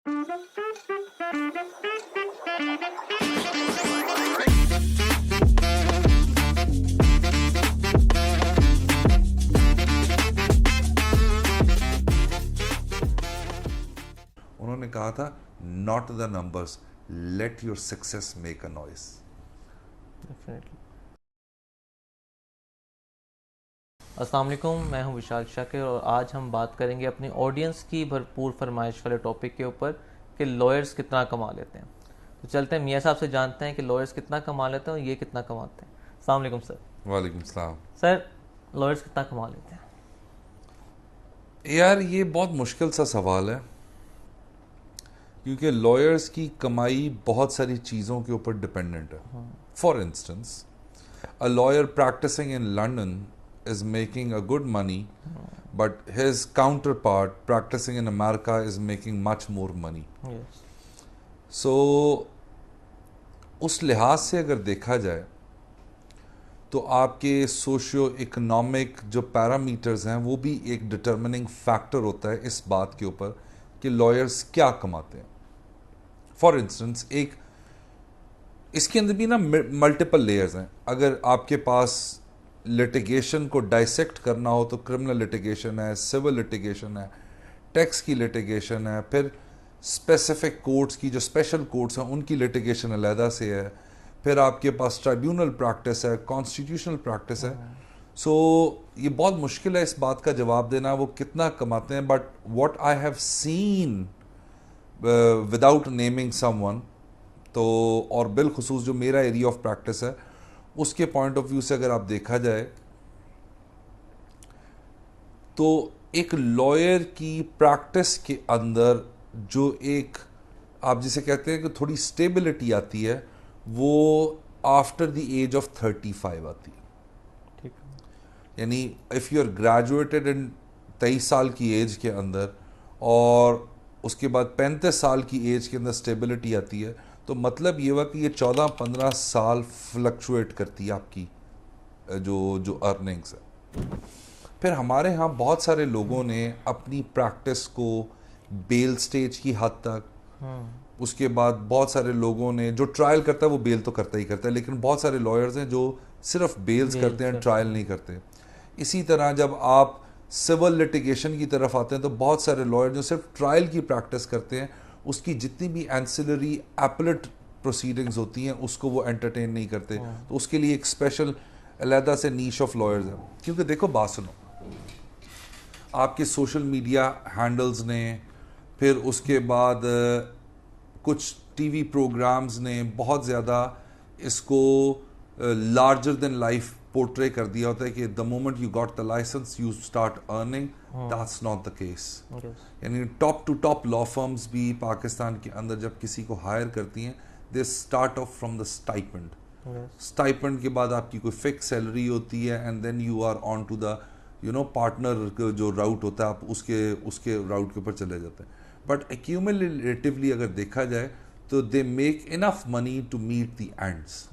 انہوں نے کہا تھا not the numbers, let your success make a noise. السلام علیکم، میں ہوں وشال شاکر اور آج ہم بات کریں گے اپنی آڈینس کی بھرپور فرمائش والے ٹاپک کے اوپر کہ لائرز کتنا کما لیتے ہیں. تو چلتے ہیں میاں صاحب سے جانتے ہیں کہ لائرز کتنا کما لیتے ہیں اور یہ کتنا کماتے ہیں. السلام علیکم سر. وعلیکم السلام. سر، لائرز کتنا کما لیتے ہیں؟ یار یہ بہت مشکل سا سوال ہے کیونکہ لائرز کی کمائی بہت ساری چیزوں کے اوپر ڈپینڈنٹ ہے. For instance a lawyer practicing in London is making a good money, but his counterpart practicing in America is making much more money. Yes. So اس لحاظ سے اگر دیکھا جائے تو آپ کے سوشیو اکنامک جو پیرامیٹرز ہیں وہ بھی ایک ڈٹرمننگ فیکٹر ہوتا ہے اس بات کے اوپر کہ لائرز کیا کماتے ہیں. فار انسٹنس ایک اس کے اندر بھی نا ملٹیپل لیئرز ہیں. اگر آپ کے پاس لٹیگیشن کو ڈائسیکٹ کرنا ہو تو کرمنل لٹیگیشن ہے, سول لٹیگیشن ہے, ٹیکس کی لٹیگیشن ہے, پھر اسپیسیفک کورٹس کی جو اسپیشل کورٹس ہیں ان کی لٹیگیشن علیحدہ سے ہے, پھر آپ کے پاس ٹرائیبیونل پریکٹس ہے, کانسٹیٹیوشنل پریکٹس ہے. سو یہ بہت مشکل ہے اس بات کا جواب دینا وہ کتنا کماتے ہیں. But what I have seen without naming some one, تو اور بالخصوص جو میرا ایریا آف پریکٹس ہے اس کے پوائنٹ آف ویو سے اگر آپ دیکھا جائے تو ایک لائر کی پریکٹس کے اندر جو ایک آپ جسے کہتے ہیں کہ تھوڑی اسٹیبلٹی آتی ہے وہ آفٹر دی ایج آف 35 آتی ہے. یعنی if you are graduated in 23 سال کی ایج کے اندر اور اس کے بعد 35 سال کی ایج کے اندر اسٹیبلٹی آتی ہے تو مطلب یہ ہوا کہ یہ 14-15 سال فلکچویٹ کرتی ہے آپ کی جو ارننگس ہے. پھر ہمارے ہاں بہت سارے لوگوں نے اپنی پریکٹس کو بیل سٹیج کی حد تک, اس کے بعد بہت سارے لوگوں نے جو ٹرائل کرتا ہے وہ بیل تو کرتا ہی کرتا ہے, لیکن بہت سارے لائرز ہیں جو صرف بیلز کرتے ہیں, ٹرائل نہیں کرتے. اسی طرح جب آپ سول لٹیگیشن کی طرف آتے ہیں تو بہت سارے لائر جو صرف ٹرائل کی پریکٹس کرتے ہیں, اس کی جتنی بھی اینسلری ایپلٹ پروسیڈنگز ہوتی ہیں اس کو وہ انٹرٹین نہیں کرتے. تو اس کے لیے ایک اسپیشل علیحدہ سے نیش آف لائرز ہیں. کیونکہ دیکھو بات سنو, آپ کے سوشل میڈیا ہینڈلز نے, پھر اس کے بعد کچھ ٹی وی پروگرامز نے بہت زیادہ اس کو لارجر دین لائف پورٹرے کر دیا ہوتا ہے کہ the moment you got the licence you start earning. That's not the case. یعنی top to top law firms بھی پاکستان کے اندر جب کسی کو ہائر کرتی ہیں they start off from the stipend. Stipend کے بعد آپ کی کوئی فکس سیلری ہوتی ہے and then you are on to the partner جو راؤٹ ہوتا ہے آپ اس کے راؤٹ کے اوپر چلے جاتے ہیں. بٹ ایکیومولیٹیولی اگر دیکھا جائے تو they make enough money to meet the ends.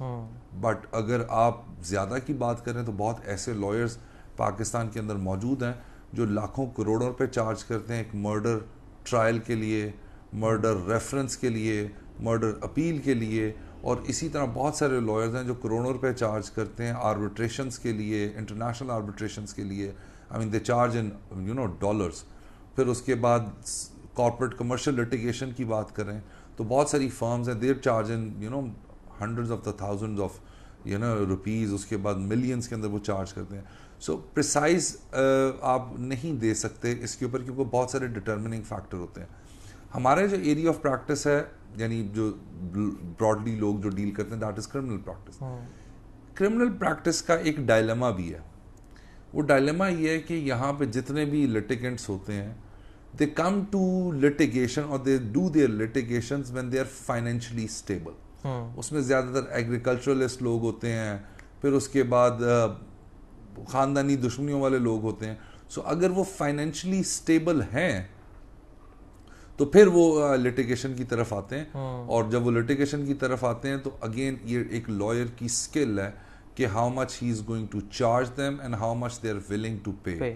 But اگر آپ زیادہ کی بات کریں تو بہت ایسے لائرز پاکستان کے اندر موجود ہیں جو لاکھوں کروڑوں روپے چارج کرتے ہیں ایک مرڈر ٹرائل کے لیے, مرڈر ریفرنس کے لیے, مرڈر اپیل کے لیے. اور اسی طرح بہت سارے لائرز ہیں جو کروڑوں روپے چارج کرتے ہیں آربیٹریشنس کے لیے, انٹرنیشنل آربیٹریشنس کے لیے. آئی مین دے چارج ان ڈالرز. پھر اس کے بعد کارپوریٹ کمرشل لٹیگیشن کی بات کریں تو بہت ساری فرمز ہیں there charge in hundreds of the thousands of rupees. اس کے بعد ملینز کے اندر وہ چارج کرتے ہیں. سو پریسائز آپ نہیں دے سکتے اس کے اوپر کیونکہ بہت سارے ڈٹرمننگ فیکٹر ہوتے ہیں. ہمارے جو ایریا آف پریکٹس ہے یعنی جو براڈلی لوگ جو ڈیل کرتے ہیں that is criminal practice. Criminal practice کا ایک ڈائلیما بھی ہے. وہ ڈائلیما یہ ہے کہ یہاں پہ جتنے بھی لٹیگنٹس ہوتے ہیں دے کم ٹو لٹیگیشن اور they do their litigations when they are financially stable. اس میں زیادہ تر ایگریکلچرلسٹ لوگ ہوتے ہیں, پھر اس کے بعد خاندانی دشمنیوں والے لوگ ہوتے ہیں. سو اگر وہ فائنینشلی اسٹیبل ہیں تو پھر وہ لٹیگیشن کی طرف آتے ہیں. اور جب وہ لٹیگیشن کی طرف آتے ہیں تو اگین یہ ایک لائر کی اسکل ہے کہ how much he is going to charge them and how much they are willing to pay.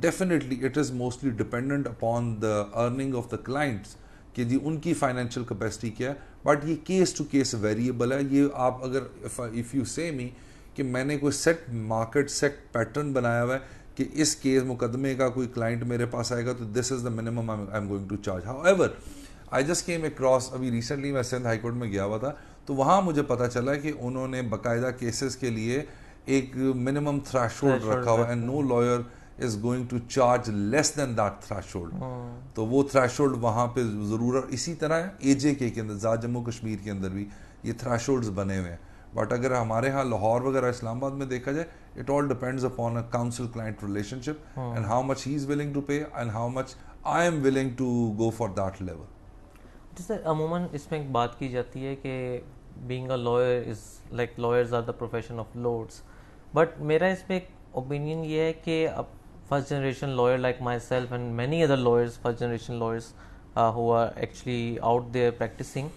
Definitely it is mostly dependent upon the earning of the clients کہ جی ان کی فائنینشیل کیپیسٹی کیا ہے. But یہ case to case variable ہے. یہ آپ اگر if you سے می کہ میں نے کوئی سیٹ مارکیٹ سیٹ پیٹرن بنایا ہوا ہے کہ اس کیس مقدمے کا کوئی کلائنٹ میرے پاس آئے گا تو this is the minimum I am going to charge. However I just came across, ابھی ریسنٹلی میں سندھ ہائی کورٹ میں گیا ہوا تھا, تو وہاں مجھے پتا چلا کہ انہوں نے باقاعدہ کیسز کے لیے ایک منیمم تھریشولڈ رکھا ہوا, and no lawyer is going to charge less than that threshold. تو وہ تھریشولڈ وہاں پہ ضرور, اسی طرح اے جے کے اندر ذات جموں کشمیر کے اندر بھی یہ تھریشولڈز بنے ہوئے ہیں. بٹ اگر ہمارے ہاں لاہور وغیرہ اسلام آباد میں دیکھا جائے, it all depends upon a counsel client relationship and how much he is willing to pay and how much I am willing to go for that level. جیسے عموماً اس میں ایک بات کی جاتی ہے کہ being a lawyer is like lawyers are the profession of lords, but میرا اس میں ایک اوپینین یہ ہے کہ اب first generation lawyer like myself and many other lawyers, first generation lawyers who are actually out there practising,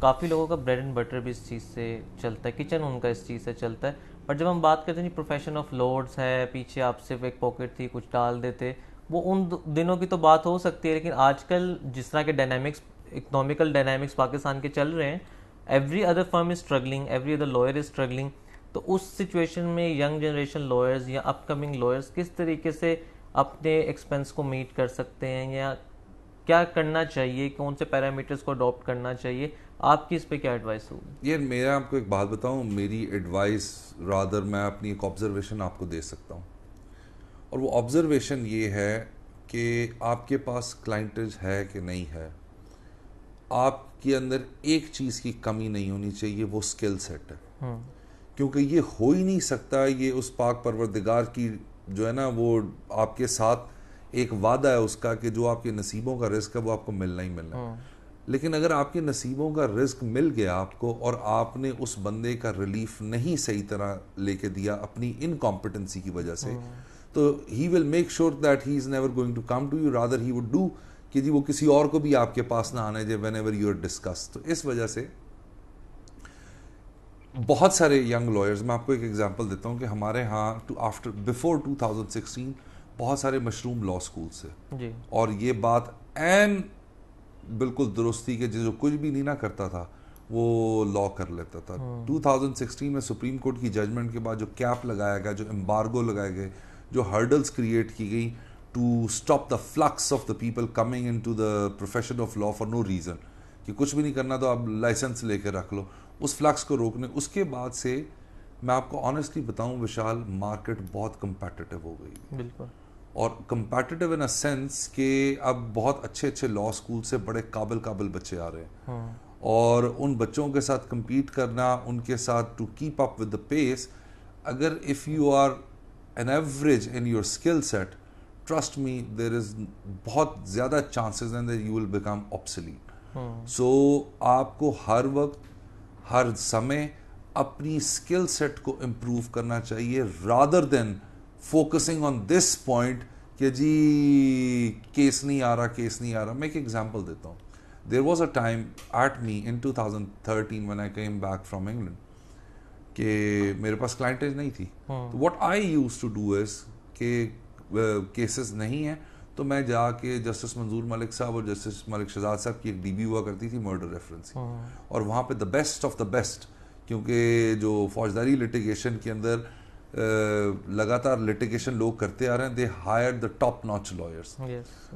کافی لوگوں کا بریڈ اینڈ بٹر بھی اس چیز سے چلتا ہے, کچن ان کا اس چیز سے چلتا ہے. بٹ جب ہم بات کرتے ہیں پروفیشن آف لارڈس ہے, پیچھے آپ صرف ایک پاکٹ تھی کچھ ڈال دیتے, وہ ان دنوں کی تو بات ہو سکتی ہے, لیکن آج کل جس طرح کے ڈائنامکس, اکنامیکل ڈائنامکس پاکستان کے چل رہے ہیں, ایوری ادر فرم از اسٹرگلنگ, ایوری ادر لائر از اسٹرگلنگ. تو اس سچویشن میں ینگ جنریشن لائرز یا اپ کمنگ لائرز کس طریقے سے اپنے ایکسپینس کو میٹ کر سکتے ہیں, یا کیا کرنا چاہیے, کون سے پیرامیٹرز کو اڈاپٹ کرنا چاہیے, آپ کی اس پہ کیا ایڈوائس ہوگی؟ یہ میں آپ کو ایک بات بتاؤں, میری ایڈوائس رادر میں اپنی ایک آبزرویشن آپ کو دے سکتا ہوں, اور وہ آبزرویشن یہ ہے کہ آپ کے پاس کلائنٹیج ہے کہ نہیں ہے, آپ کے اندر ایک چیز کی کمی نہیں ہونی چاہیے, وہ اسکل سیٹ ہے. کیونکہ یہ ہو ہی نہیں سکتا, یہ اس پاک پروردگار کی جو ہے نا وہ آپ کے ساتھ ایک وعدہ ہے اس کا کہ جو آپ کے نصیبوں کا رزق ہے وہ آپ کو ملنا ہی ملنا ہے. لیکن اگر آپ کے نصیبوں کا رزق مل گیا آپ کو اور آپ نے اس بندے کا ریلیف نہیں صحیح طرح لے کے دیا اپنی انکمپٹنسی کی وجہ سے, تو he will make sure that he is never going to come to you, rather he would do کہ جی وہ کسی اور کو بھی آپ کے پاس نہ آنے دے whenever you are discuss. تو اس وجہ سے بہت سارے ینگ لائرز, میں آپ کو ایک ایگزامپل دیتا ہوں کہ ہمارے ہاں آفٹر بفور 2016 بہت سارے مشروم لا اسکولس تھے, اور یہ بات این بالکل درست تھی کہ جو کچھ بھی نہیں نہ کرتا تھا وہ لا کر لیتا تھا. 2016 میں سپریم کورٹ کی ججمنٹ کے بعد جو کیپ لگایا گیا, جو امبارگو لگائے گئے, جو ہرڈلس کریٹ کی گئی to stop the flux of the people coming into the profession of law for no reason, کہ کچھ بھی نہیں کرنا تو آپ لائسنس لے کے رکھ لو, اس فلکس کو روکنے. اس کے بعد سے میں آپ کو آنیسٹلی بتاؤں وشال, مارکیٹ بہت کمپیٹیٹیو ہو گئی. بالکل, اور کمپیٹیٹیو ان اے سینس کہ اب بہت اچھے اچھے لا اسکول سے بڑے قابل بچے آ رہے ہیں, اور ان بچوں کے ساتھ کمپیٹ کرنا, ان کے ساتھ to keep up with the pace, اگر if you are an average in your skill set, trust me there is بہت زیادہ چانسز ہیں that you will become obsolete. سو آپ کو ہر وقت ہر سمے اپنی اسکل سیٹ کو امپروو کرنا چاہیے, rather than focusing on this point کہ جی کیس نہیں آ رہا. میں ایک ایگزامپل دیتا ہوں. There was a time at me in 2013 when I came back from England کہ میرے پاس کلائنٹیج نہیں تھی. What I used to do is کہ کیسز نہیں ہیں تو میں جا کے جسٹس منظور ملک صاحب اور جسٹس ملک شہزاد صاحب کی ایک ڈی بی ہوا کرتی تھی مرڈر ریفرنس, اور وہاں پہ the best of the best, کیونکہ جو فوجداری لٹیگیشن کے اندر لگاتار لٹیگیشن لوگ کرتے آ رہے ہیں, they hire the top notch lawyers.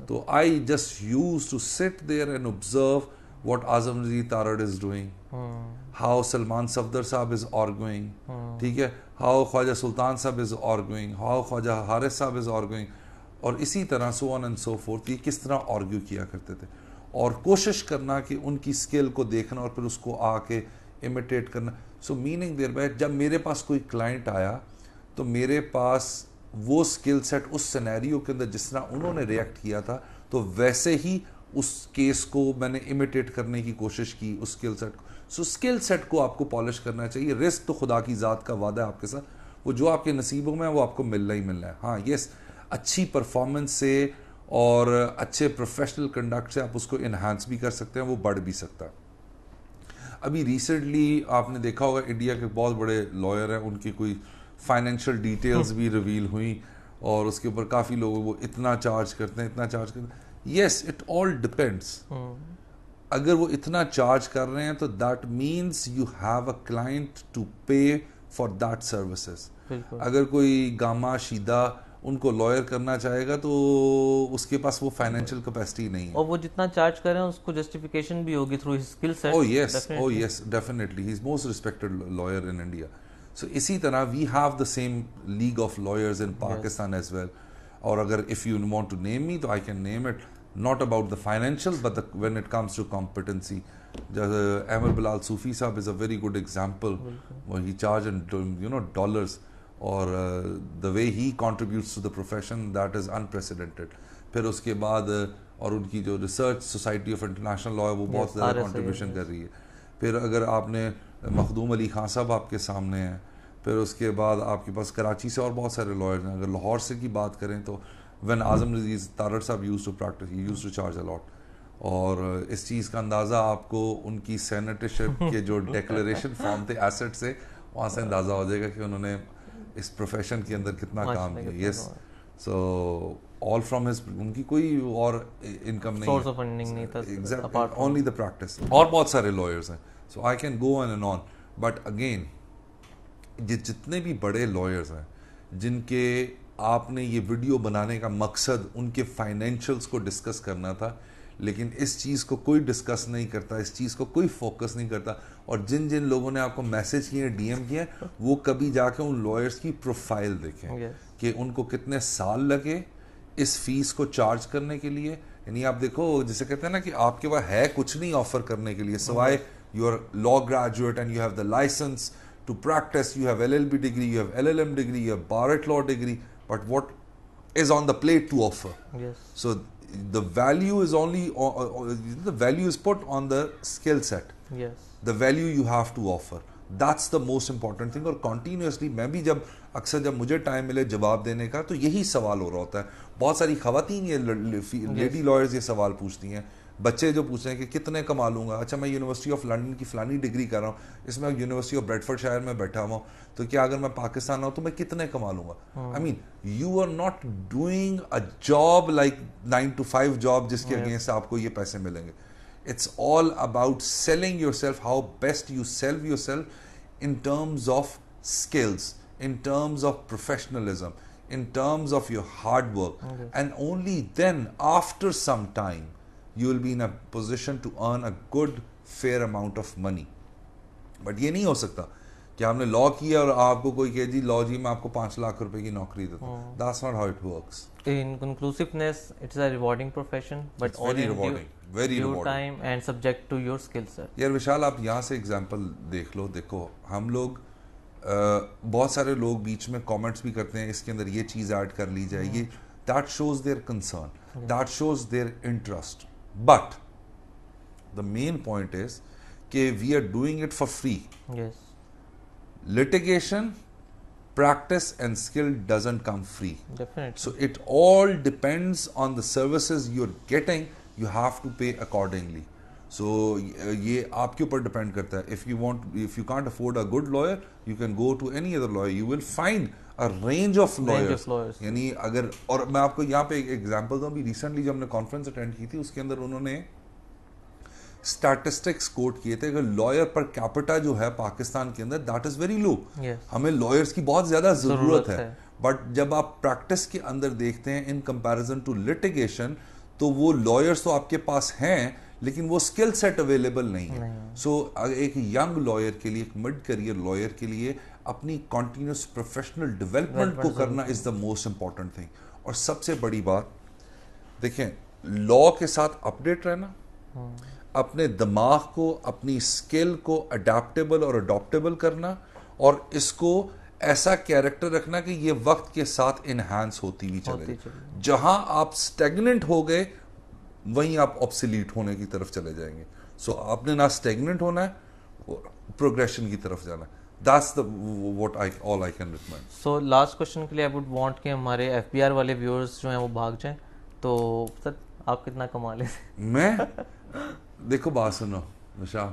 تو I just used to sit there and observe what Azam Nazeer Tarar is doing, how Salman Safdar Sahab is arguing, ٹھیک ہے, how Khwaja Sultan Sahab is arguing, how Khwaja Haris Sahab is arguing, اور اسی طرح so on and so forth, یہ کس طرح argue کیا کرتے تھے, اور کوشش کرنا کہ ان کی اسکل کو دیکھنا اور پھر اس کو آ کے امیٹیٹ کرنا. سو میننگ دیر بائی جب میرے پاس کوئی کلائنٹ آیا تو میرے پاس وہ اسکل سیٹ اس سینیریو کے اندر جس طرح انہوں نے ریئیکٹ کیا تھا تو ویسے ہی اس کیس کو میں نے امیٹیٹ کرنے کی کوشش کی, اس اسکل سیٹ کو. سو اسکل سیٹ کو آپ کو پالش کرنا چاہیے. رزق تو خدا کی ذات کا وعدہ ہے آپ کے ساتھ, وہ جو آپ کے نصیبوں میں ہے وہ آپ کو ملنا ہی ملنا ہے. ہاں یس, اچھی پرفارمنس سے اور اچھے پروفیشنل کنڈکٹ سے آپ اس کو انہانس بھی کر سکتے ہیں, وہ بڑھ بھی سکتا ہے. ابھی ریسنٹلی آپ نے دیکھا ہوگا انڈیا کے بہت بڑے لائر ہیں, ان کی کوئی فائنینشیل ڈیٹیلز بھی ریویل ہوئیں, اور اس کے اوپر کافی لوگ وہ اتنا چارج کرتے ہیں. yes, it all depends. اگر وہ اتنا چارج کر رہے ہیں تو that means you have a client to pay for that services. اگر کوئی گاما شیدہ ان کو لائر کرنا چاہے گا تو اس کے پاس وہ فائنینشیل کیپیسٹی نہیں ہے. اور وہ جتنا چارج کر رہے ہیں اس کو جسٹیفیکیشن بھی ہوگی through his skill set. oh yes definitely he is most respected lawyer in India. So اسی طرح we have the same league of lawyers in Pakistan as well. اور اگر if you want to name me تو I can name it, not about the financials but when it comes to competency. Ahmed Bilal Sufi صاحب is a very good example where he charge in dollars or the way he contributes to the profession, that is unprecedented. پھر اس کے بعد اور ان کی جو research society of international law ہے وہ بہت زیادہ کنٹریبیوشن کر رہی ہے. پھر اگر آپ نے مخدوم علی خان صاحب آپ کے سامنے ہیں, پھر اس کے بعد آپ کے پاس کراچی سے اور بہت سارے لائرز ہیں. اگر لاہور سے کی بات کریں تو when اعظم عزیز تارڑ صاحب used to practice, he used to charge a lot. اور اس چیز کا اندازہ آپ کو ان کی سینیٹرشپ کے جو ڈیکلریشن فارم تھے ایسٹ سے, وہاں سے اندازہ ہو جائے گا کہ انہوں نے اس پروفیشن کے اندر کتنا کام کیا. یس, سو all from his, ان کی کوئی اور انکم نہیں, سورس آف فنڈنگ نہیں تھا, exactly, only the practice. اور بہت سارے lawyers ہیں, so I can go on and on. But again, یہ جتنے بھی بڑے lawyers ہیں جن کے آپ نے یہ ویڈیو بنانے کا مقصد ان کے فائنینشیلس کو ڈسکس کرنا تھا, لیکن اس چیز کو کوئی ڈسکس نہیں کرتا, اس چیز کو کوئی فوکس نہیں کرتا, اور جن جن لوگوں نے آپ کو میسج کیے, ڈی ایم کیے, وہ کبھی جا کے ان لائرس کی پروفائل دیکھیں کہ ان کو کتنے سال لگے اس فیس کو چارج کرنے کے لیے. یعنی آپ دیکھو, جسے کہتے ہیں نا کہ آپ کے پاس ہے کچھ نہیں آفر کرنے کے لیے سوائے you are law graduate and you have the license to practice, you have LLB degree, you have LLM degree, you have bar at law degree, but what is on the plate to offer. So the value is only the value is put on the skill set. Yes, the value you have to offer, that's the most important thing. اور continuously میں بھی جب اکثر جب مجھے time ملے جواب دینے کا تو یہی سوال ہو رہا ہوتا ہے. بہت ساری خواتین یہ لیڈی لائرز یہ سوال پوچھتی ہیں, بچے جو پوچھ رہے ہیں کہ کتنے کما لوں گا, اچھا میں یونیورسٹی آف لنڈن کی فلانی ڈگری کر رہا ہوں, اس میں یونیورسٹی آف بریڈفورڈ شائر میں بیٹھا ہوا ہوں, تو کیا اگر میں پاکستان آؤں تو میں کتنے کما لوں گا. I mean you are not doing a job like 9 to 5 job جس کے اگینسٹ آپ کو یہ پیسے ملیں گے. It's all about selling yourself, how best you sell yourself in terms of skills, in terms of professionalism, in terms of your hard work. And only then, after some time, you will be in a position to earn a good, fair amount of money. But یہ نہیں ہو سکتا کہ آپ نے لا کیا اور آپ کو کوئی کہے جی لا جی میں آپ کو 5 لاکھ روپے کی نوکری دیتا ہوں. That's not how it works. In conclusiveness, it's a rewarding profession, but It's very rewarding, very due rewarding. time and subject to your skill set. یار وشال آپ یہاں سے اگزامپل دیکھ لو. دیکھو ہم لوگ بہت سارے لوگ بیچ میں کامنٹس بھی کرتے ہیں اس کے اندر یہ چیز ایڈ کر لی جائے, یہ that shows their concern, that shows their interest. But the main point is کہ we are doing it for free. Yes, litigation, practice and skill doesn't come free. definitely. So it all depends on the services you're getting, you have to pay accordingly. So یہ آپ کے اوپر depend کرتا ہے. if you can't afford a good lawyer, you can go to any other lawyer. You will find a range of lawyers. یعنی اگر, اور میں آپ کو یہاں پہ ایک ایگزامپل دوں, ابھی ریسنٹلی جب ہم نے کانفرنس اٹینڈ کی تھی اس کے اندر انہوں نے اسٹیٹسٹکس کوٹ کیے تھے کہ لائر پر کیپٹا جو ہے پاکستان کے اندر دیٹ از ویری لو. ہمیں لائرس کی بہت زیادہ ضرورت ہے, بٹ جب آپ پریکٹس کے اندر دیکھتے ہیں ان کمپیریزن ٹو لٹیگیشن تو وہ لائرس تو آپ کے پاس ہیں لیکن وہ اسکل سیٹ اویلیبل نہیں ہے. سو ایک ینگ لائر کے لیے, ایک مڈ کیریئر لائر کے لیے اپنی کنٹینیوس پروفیشنل ڈیولپمنٹ کو کرنا از دا موسٹ امپورٹنٹ تھنگ. اور سب سے بڑی بات دیکھیں, لا کے ساتھ اپڈیٹ رہنا, اپنے دماغ کو, اپنی اسکل کو اڈیپٹیبل اور اڈاپٹیبل کرنا, اور اس کو ایسا کیریکٹر رکھنا کہ یہ وقت کے ساتھ انہانس ہوتی ہوئی چلے. جہاں آپ اسٹیگننٹ ہو گئے وہیں آپ آبسلیٹ ہونے کی طرف چلے جائیں گے. سو آپ نے نہ اسٹیگننٹ ہونا ہے, پروگریشن کی طرف جانا ہے. That's the what all I can recommend. So last question کے لیے I would want کہ ہمارے FBR والے viewers جو ہیں وہ بھاگ جائیں. تو سر آپ کتنا کما لیں؟ میں دیکھو بات سنو نشا,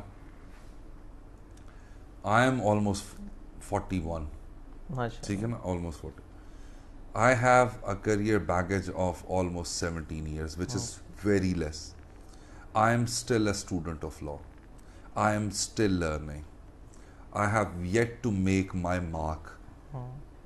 I am almost 41. ٹھیک ہے نا, almost 40. I have a career baggage of almost 17 years, which is very less. I am still a student of law. I am still learning. I have yet to make my mark.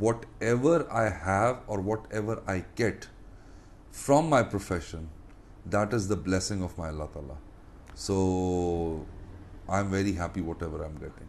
whatever I have or whatever I get from my profession, that is the blessing of my Allah Ta'ala. So I'm very happy whatever I'm getting.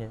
Yes.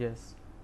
Yes.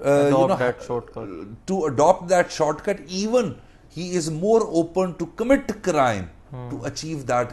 adopt that shortcut. Even he is more open to commit crime to achieve that.